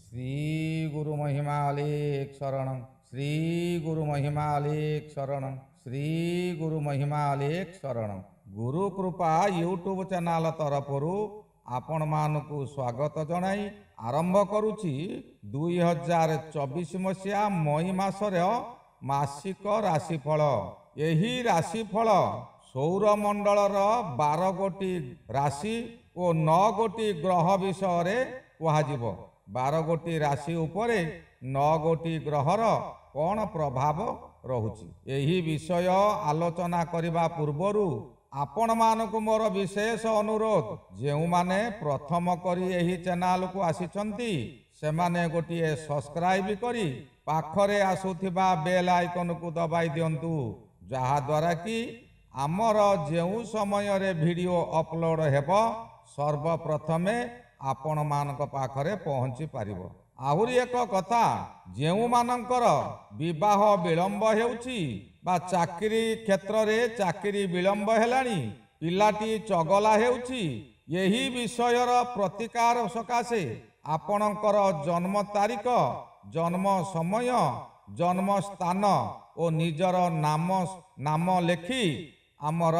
श्री गुरु महिमालेख शरण, श्री गुरु महिमालेख शरण, श्री गुरु महिमालेख शरण। गुरु कृपा यूट्यूब चैनल तरफर आपण मानकु स्वागत जनाई आरंभ करुछि 2024 मसीहा मई मासर मासिक राशिफल। यही राशिफल सौरमंडलर 12 गोटी राशि और 9 गोटी ग्रह विषय कह 12 गोटी राशि उपरे 9 गोटी ग्रहर कौन प्रभाव रहुछि यही विषय आलोचना करने पूर्वर आपण मानकु मोर विशेष अनुरोध, जो माने प्रथम करी यही चैनल को आसीचंती से माने गोटे सब्सक्राइब करी पाखरे आसुथिबा बेल आइकन को दबाई दियंतु, जहा द्वारा कि आमर जो समय रे वीडियो अपलोड हेबो सर्वप्रथमे आपण मानक पाखरे पहुंची पारिबो। आहुरी एक कथा, जो मानकर विवाह विलंब हेउछि बा चाकरी क्षेत्र रे चाकरी विलंब हेलानी, पिलाटी चगला हेउछि, यही विषयर प्रतिकार सकाशे आपणकर जन्म तारीख, जन्म समय, जन्म स्थान और निजर नाम लेखि आमर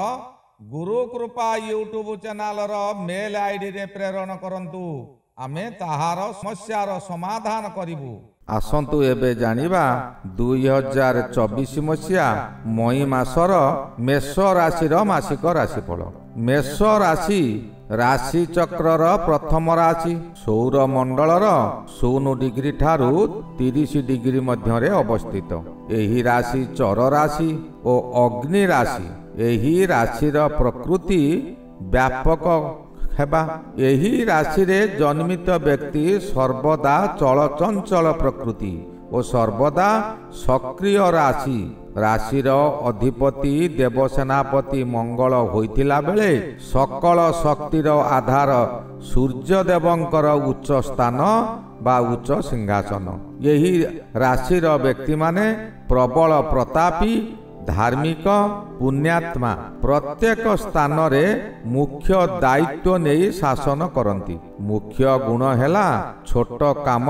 गुरु कृपा यूट्यूब चैनल मेल आईडी रे प्रेरण करंतु, आमे ताहार समस्यार समाधान करिबु। आसंतु एबे जानिबा 2024 मसीहा मई मासर मेष राशि मासिक राशिफल। मेष राशि राशि चक्रर प्रथम राशि, सौर मंडलर 0 डिग्री ठारू 30 डिग्री मध्य अवस्थित। एही राशि चर राशि और अग्नि राशि। एही राशिर प्रकृति व्यापक हेबा। एही राशि रे जन्मित व्यक्ति सर्वदा चलचंचल प्रकृति और सर्वदा सक्रिय राशि। राशिर अधिपति देवसेनापति मंगल होइतिला बेले सकल शक्तिर आधार सूर्यदेवंकर उच्च स्थान बा उच्च सिंहासन। यही राशिर व्यक्ति माने प्रबल प्रतापी, धार्मिक, पुण्यात्मा, प्रत्येक स्थान रे मुख्य दायित्व नहीं शासन करती। मुख्य गुण हैला छोट काम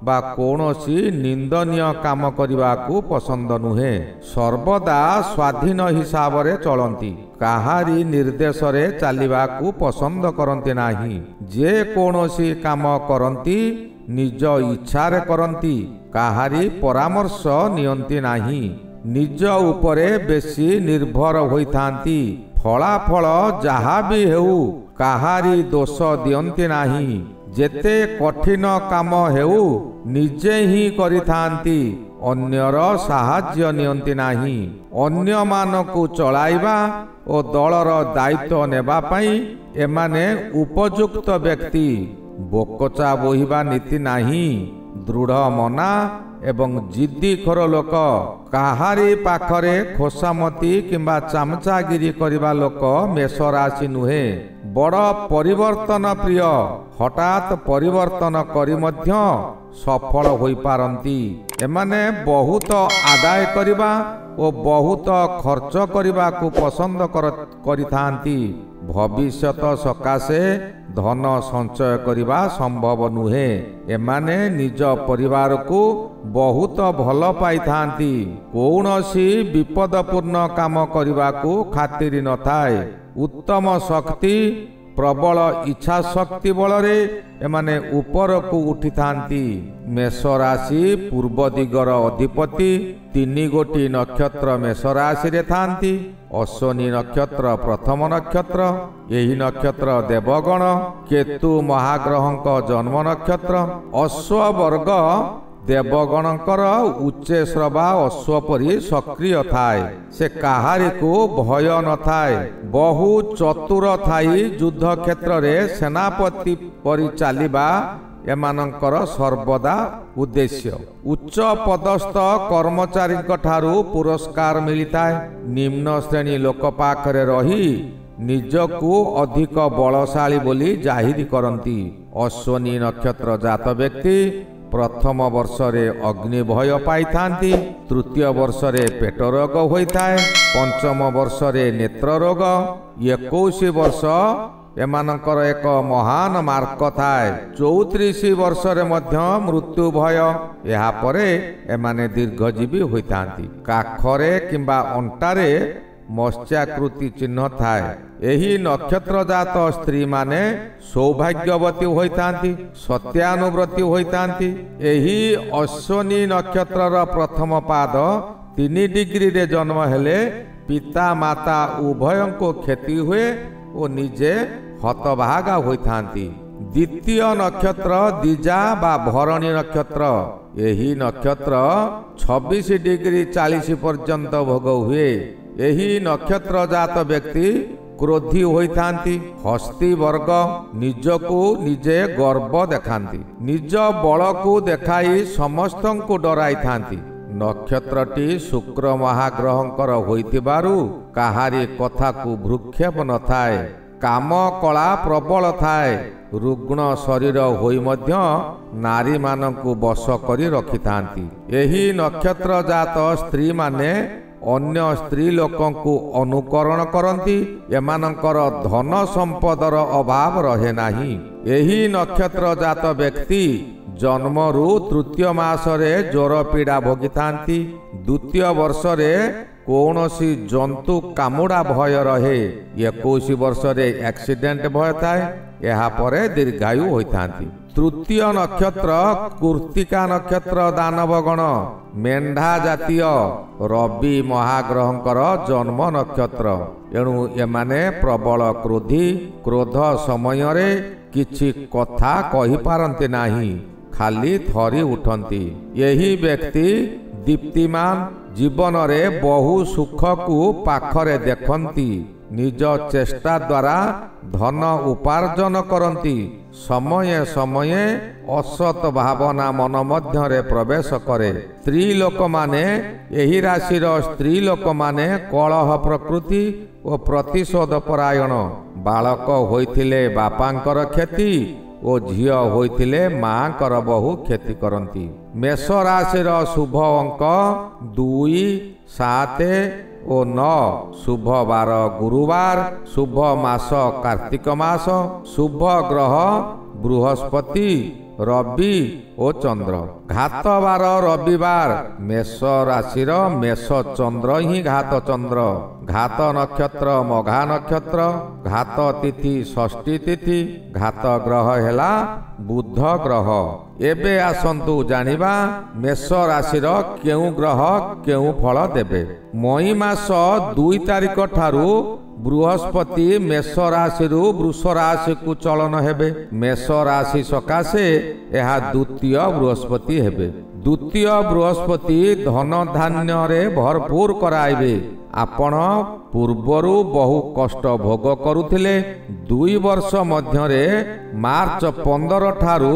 बा कौनसी निंदनीय काम करने को पसंद नुहे। सर्वदा स्वाधीन हिसाब रे चलती, काहारी निर्देश रे चलवा को पसंद करती नाही। जे कौनसी काम करती निज इच्छा रे करती, काहारी परामर्श नियंती नाही। निज उपरे बेसी निर्भर होइथांती। फलाफल जहा भी हेउ काहारी दोष दियंती नाही। जेते कठिन काम हेउ निजे ही करिथांती, अन्यर साहाय्य नियंती नाही। अन्य मानकु चलाइबा ओ दलर दायित्व नेबा पई एमाने उपयुक्त व्यक्ति। बोकचा बोहिबा नीति नाही। दृढ़ मना एवं जिद्दी खोर लोक, काहारी पाखरे खोसामती किंबा चामचागिरी करिबा लोक मेष राशि नुहे। बड़ परिवर्तन प्रिय, हठात परिवर्तन करी मध्य सफल होई पारंती। एमाने बहुत आदाय करिबा ओ बहुत खर्च करिबा को पसंद करिथांती। भविष्यत सकाशे धन संचय करिबा संभव नुहे। एमाने निज परिवार को बहुत भल पाई थांती। कौनसी विपदपूर्ण काम करिबा को खातिर न थाए। उत्तम शक्ति, प्रबल इच्छा शक्ति बलरे एमाने ऊपर को उठी थांती। मेष राशि पूर्व दिगर अधिपति 3 गोटी नक्षत्र मेष राशि रे थांती। अश्विनी नक्षत्र प्रथम नक्षत्र। यही नक्षत्र देवगण केतु महाग्रहंक जन्म नक्षत्र। अश्व वर्ग देवगणकर उच्चेश्वर बा अश्व परी सक्रिय थाए। से काहारी को भय न थाए। बहु चतुर थाई युद्ध क्षेत्र रे सेनापति परी चालिबा एमानंकर सर्वदा उद्देश्य। उच्च पदस्थ कर्मचारी ठारू पुरस्कार मिलिताए। निम्न श्रेणी लोक पाखरे रही निजकु अधिक बलशाली बोली जाहिर करती। अश्विनी नक्षत्र जात व्यक्ति प्रथम वर्ष रे अग्नि भय पाई थांती। तृतीय वर्ष रे पेट रोग होइथाए। पंचम वर्ष रे नेत्र रोग। 21 वर्ष एमानकर एक महान मार्क थाए 34 वर्षरे मध्य मृत्यु भय या परे एमाने दीर्घजीवी होइतांती काखरे किंबा अंटारे मत्स्याकृति चिन्ह थाए एही नक्षत्र जात स्त्री माने सौभाग्यवती होइतांती सत्यानुव्रती होइतांती एही अश्विनी नक्षत्रर प्रथम पाद 3 डिग्री रे जन्म हेले पिता माता उभयों को क्षति हुए और निजे हतभागा होइतांती द्वितीय नक्षत्र दिजा बा भरणी नक्षत्र एही नक्षत्र 26 डिग्री 40 पर्यंत भोग हुए एही नक्षत्र जात व्यक्ति क्रोधी होइतांती हस्ती वर्ग निजको निजे गर्व देखांती निज बल को देखाई समस्त को डराई थांती नक्षत्रटी शुक्र महाग्रहंकर होइतिबारु काहारी कथा को भ्रुक्षेप न थाए काम कला प्रबल थाए रुग्ण शरीर होई मध्य नारी मानकु बश करी रखिथांती एही नक्षत्र जात स्त्री माने अन्य स्त्री लोकंकु अनुकरण करती एमानकर धन संपदर अभाव रहे नाही एही नक्षत्र जात व्यक्ति जन्मरु तृतीय मासरे ज्वर पीड़ा भोगिथांती द्वितीय वर्षरे कौनसी जंतु कामुड़ा भय रहे 21 वर्षरे एक्सीडेंट भय थाए यहा परे दीर्घायु होइथांती तृतीय नक्षत्र कृत्तिका नक्षत्र दानवगण मेंढा जातीय रवि महाग्रहंकर जन्म नक्षत्र एणु एमाने प्रबल क्रोधी क्रोध समय रे किछि कथा कहि पारंती नाही खाली थरी उठंती यही व्यक्ति दीप्तिमान जीवन रे बहु सुख को पाखरे देखंती निज चेष्टा द्वारा धन उपार्जन करती समय समय असत भावना मन मध्य प्रवेश करे स्त्री लोक माने एही राशि स्त्री लोक माने कलह प्रकृति और प्रतिशोध परायण बालक होइथिले बापांकर क्षति ओ झियो होइथिले मांकर बहु क्षति करती मेष राशि शुभ अंक 2 7 ओ 9 शुभ बार गुरुवार शुभ मास कार्तिक मास शुभ ग्रह बृहस्पति रवि ओ चंद्र घात बार रविवार मेष राशिर मेष चंद्र ही घात चंद्र घात नक्षत्र मघा नक्षत्र घात तिथि षष्ठी तिथि घात ग्रह हेला बुध ग्रह एबे आसंतु जानिबा मेष राशिर केउ ग्रह केउ फल देबे मई मास 2 तारिख ठारू बृहस्पति मेष राशि वृष राशि को चलन हेबे मेष राशि सकाशे यह द्वितीय बृहस्पति हेबे द्वितीय बृहस्पति धन धान्य रे भरपूर कराइबे आपण पूर्वरु बहु कष्ट भोग करुथिले 2 वर्ष मध्य रे मार्च 15 ठारू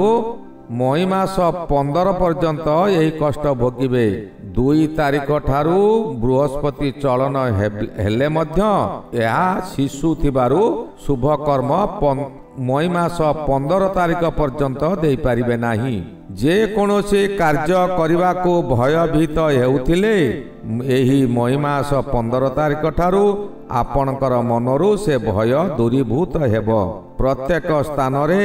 मई मास 15 पर्यंत यही कष्ट भोगिबे 2 तारिख ठारू बृहस्पति चलन हेले मध्य या शिशु थिबारु शुभ कर्म मई मास 15 तारिख पर्यंत देई पारिबे नाही जे कोनोसी कार्य करबा को भयभीत हेउथिले एही मई मास 15 तारिख ठारू आपणकर मनरु से भय दूरीभूत हेबो प्रत्येक स्थान रे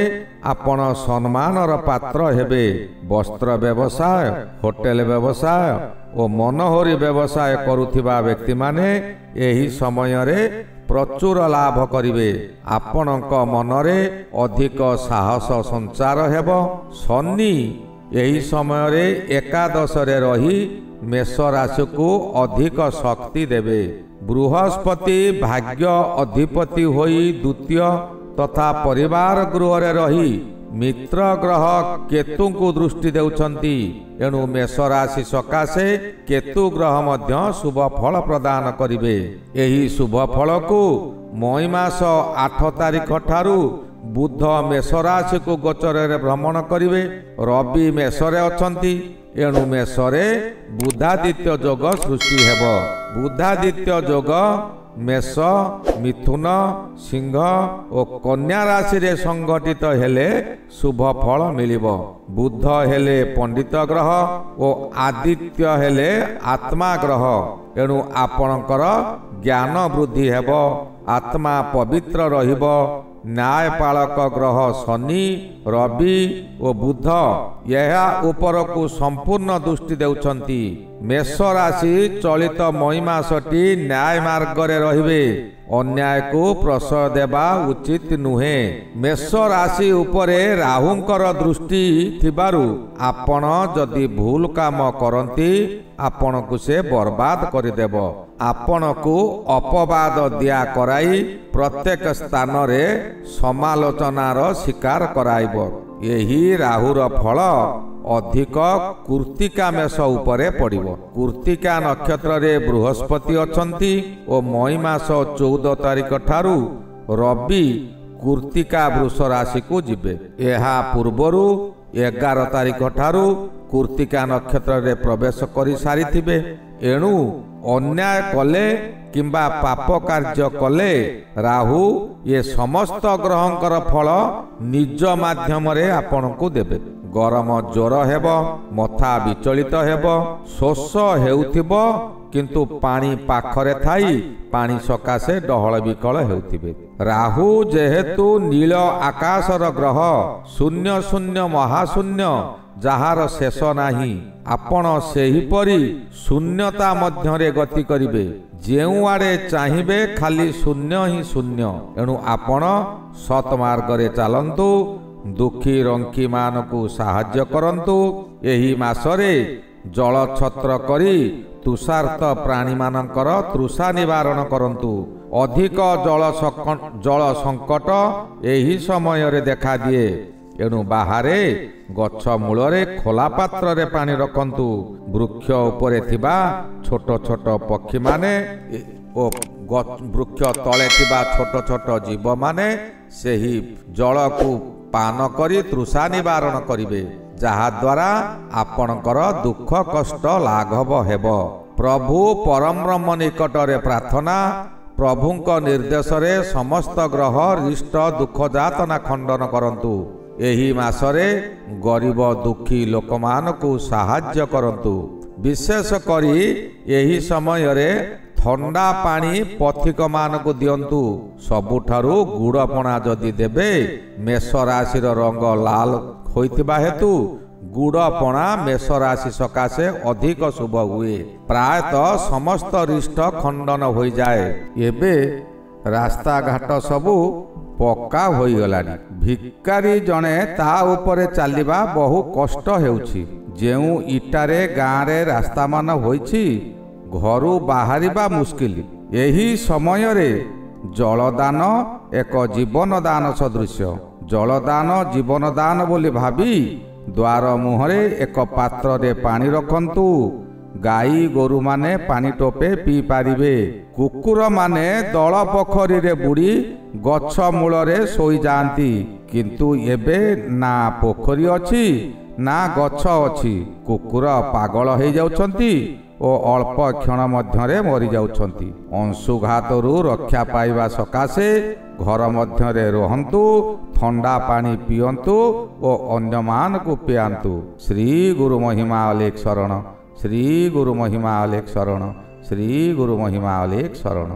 आपण सम्मानर पात्र हेबे वस्त्र व्यवसाय होटेल व्यवसाय और मनोहरी व्यवसाय करुथिबा व्यक्ति माने एही समय रे प्रचुर लाभ करिवे आपणक मनरे अधिक साहस संचार हेबो शनि एही समय रे एकादश रे रही मेष राशि को अधिक शक्ति देवे बृहस्पति भाग्य अधिपति होई द्वितीय तथा परिवार गृह रे रही मित्र ग्रह केतु को दृष्टि देउछंती एणु मेष राशि सकाशे केतु ग्रह मध्य शुभ फल प्रदान करिवे एही शुभ फल को मई मास 8 तारिख ठारू बुध मेष राशि को गोचर रे भ्रमण करिवे रवि मेष रे अछंती एणु मेष रे बुधादित्य योग सृष्टि हेबो बुधादित्य योग मेष मिथुन सिंह और कन्या राशि रे संगठित हेले शुभ फल मिलिबो बुध हेले पंडित ग्रह और आदित्य हेले आत्मा ग्रह एणु आपणकर ज्ञान वृद्धि हेबो आत्मा पवित्र रहिबो ନ୍ୟାୟପାଳକ ଗ୍ରହ ଶନି, ରବି ଓ ବୁଧ ଏହା ଉପରକୁ ସମ୍ପୂର୍ଣ୍ଣ ଦୃଷ୍ଟି ଦେଉଛନ୍ତି। ମେଷ ରାଶି ଚଳିତ ମଇ ମାସଟି ନ୍ୟାୟ ମାର୍ଗରେ ରହିବେ। ଅନ୍ୟାୟକୁ ପ୍ରଶ୍ରୟ ଦେବା ଉଚିତ ନୁହେଁ। ମେଷ ରାଶି ଉପରେ ରାହୁଙ୍କର ଦୃଷ୍ଟି ଥିବାରୁ ଆପଣ ଯଦି ଭୁଲ କାମ କରନ୍ତି ଆପଣଙ୍କୁ ସେ ବର୍ବାଦ କରିଦେବ। ଆପଣଙ୍କୁ ଅପବାଦ ଦିଆ କରାଇ ପ୍ରତ୍ୟେକ ସ୍ଥାନରେ ସମାଲୋଚନାର ଶିକାର କରାଇବ। ଏହି ରାହୁର ଫଳ ଅଧିକ କୃତ୍ତିକା ମେଷ ଉପରେ ପଡ଼ିବ। କୃତ୍ତିକା ନକ୍ଷତ୍ରରେ ବୃହସ୍ପତି ଅଛନ୍ତି ଓ ମଇ ମାସ 14 ତାରିଖ ଠାରୁ ରବି କୃତ୍ତିକା ବୃଷ ରାଶିକୁ ଯିବେ। ଏହା ପୂର୍ବରୁ 11 ତାରିଖ ଠାରୁ କୃତ୍ତିକା ନକ୍ଷତ୍ରରେ ପ୍ରବେଶ କରି ସାରିଥିବେ। ଏଣୁ ଅନ୍ୟାୟ କଲେ କିମ୍ବା ପାପ କାର୍ଯ୍ୟ କଲେ ରାହୁ ଏ ସମସ୍ତ ଗ୍ରହଙ୍କର ଫଳ ନିଜ ମାଧ୍ୟମରେ ଆପଣଙ୍କୁ ଦେବେ। ଗରମ ଜ୍ୱର ହେବ, ମଥା ବିଚଳିତ ହେବ, ଶୋଷ ହେଉଥିବ କିନ୍ତୁ ପାଣି ପାଖରେ ଥାଇ ପାଣି ସକାଶେ ଡହଳ ବିକଳ ହେଉଥିବେ। ରାହୁ ଯେହେତୁ ନୀଳ ଆକାଶର ଗ୍ରହ, ଶୂନ୍ୟ ଶୂନ୍ୟ ମହାଶୂନ୍ୟ ଯାହାର ଶେଷ ନାହିଁ, ଆପଣ ସେହିପରି ଶୂନ୍ୟତା ମଧ୍ୟରେ ଗତି କରିବେ। ଯେଉଁଆଡ଼େ ଚାହିଁବେ ଖାଲି ଶୂନ୍ୟ ହିଁ ଶୂନ୍ୟ। ଏଣୁ ଆପଣ ସତ୍ ମାର୍ଗରେ ଚାଲନ୍ତୁ, ଦୁଃଖୀ ରଙ୍କି ମାନଙ୍କୁ ସାହାଯ୍ୟ କରନ୍ତୁ। ଏହି ମାସରେ ଜଳଛତ୍ର କରି ତୃଷାର୍ତ ପ୍ରାଣୀମାନଙ୍କର ତୃଷା ନିବାରଣ କରନ୍ତୁ। ଅଧିକ ଜଳ ସଙ୍କଟ ଏହି ସମୟରେ ଦେଖାଦିଏ। ଏଣୁ ବାହାରେ ଗଛ ମୂଳରେ ଖୋଲା ପାତ୍ରରେ ପାଣି ରଖନ୍ତୁ। ବୃକ୍ଷ ଉପରେ ଥିବା ଛୋଟ ଛୋଟ ପକ୍ଷୀମାନେ ଓ ବୃକ୍ଷ ତଳେ ଥିବା ଛୋଟ ଛୋଟ ଜୀବମାନେ ସେହି ଜଳକୁ ପାନ କରି ତୃଷା ନିବାରଣ କରିବେ, ଯାହାଦ୍ୱାରା ଆପଣଙ୍କର ଦୁଃଖ କଷ୍ଟ ଲାଘବ ହେବ। ପ୍ରଭୁ ପରବ୍ରହ୍ମ ନିକଟରେ ପ୍ରାର୍ଥନା। ପ୍ରଭୁଙ୍କ ନିର୍ଦ୍ଦେଶରେ ସମସ୍ତ ଗ୍ରହ ରିଷ୍ଟ ଦୁଃଖ ଯାତନା ଖଣ୍ଡନ କରନ୍ତୁ। ଏହି ମାସରେ ଗରିବ ଦୁଃଖୀ ଲୋକମାନଙ୍କୁ ସାହାଯ୍ୟ କରନ୍ତୁ। ବିଶେଷ କରି ଏହି ସମୟରେ ଥଣ୍ଡା ପାଣି ପଥିକମାନଙ୍କୁ ଦିଅନ୍ତୁ। ସବୁଠାରୁ ଗୁଡ଼ ପଣା ଯଦି ଦେବେ, ମେଷ ରାଶିର ରଙ୍ଗ ଲାଲ ହୋଇଥିବା ହେତୁ ଗୁଡ଼ ପଣା ମେଷ ରାଶି ସକାଶେ ଅଧିକ ଶୁଭ ହୁଏ। ପ୍ରାୟତଃ ସମସ୍ତ ରିଷ୍ଟ ଖଣ୍ଡନ ହୋଇଯାଏ। ଏବେ ରାସ୍ତାଘାଟ ସବୁ ପକ୍କା ହୋଇଗଲାଣି। ଭିକାରୀ ଜଣେ ତା ଉପରେ ଚାଲିବା ବହୁ କଷ୍ଟ ହେଉଛି। ଯେଉଁ ଇଟାରେ ଗାଁରେ ରାସ୍ତାମାନ ହୋଇଛି, ଘରୁ ବାହାରିବା ମୁସ୍କିଲ। ଏହି ସମୟରେ ଜଳଦାନ ଏକ ଜୀବନ ଦାନ ସଦୃଶ୍ୟ। ଜଳଦାନ ଜୀବନ ଦାନ ବୋଲି ଭାବି ଦ୍ୱାର ମୁହଁରେ ଏକ ପାତ୍ରରେ ପାଣି ରଖନ୍ତୁ। ଗାଈ ଗୋରୁମାନେ ପାଣି ଟୋପେ ପିଇ ପାରିବେ। କୁକୁରମାନେ ଦଳ ପୋଖରୀରେ ବୁଡ଼ି ଗଛ ମୂଳରେ ଶୋଇଯାଆନ୍ତି। କିନ୍ତୁ ଏବେ ନା ପୋଖରୀ ଅଛି ନା ଗଛ ଅଛି। କୁକୁର ପାଗଳ ହେଇଯାଉଛନ୍ତି ଓ ଅଳ୍ପ କ୍ଷଣ ମଧ୍ୟରେ ମରିଯାଉଛନ୍ତି। ଅଂଶୁଘାତରୁ ରକ୍ଷା ପାଇବା ସକାଶେ ଘର ମଧ୍ୟରେ ରୁହନ୍ତୁ, ଥଣ୍ଡା ପାଣି ପିଅନ୍ତୁ ଓ ଅନ୍ୟମାନଙ୍କୁ ପିଆନ୍ତୁ। ଶ୍ରୀ ଗୁରୁ ମହିମା ଅଲେଖ ଶରଣ। ଶ୍ରୀ ଗୁରୁ ମହିମା ଅଲେଖ ଶରଣ। ଶ୍ରୀ ଗୁରୁ ମହିମା ଅଲେଖ ଶରଣ।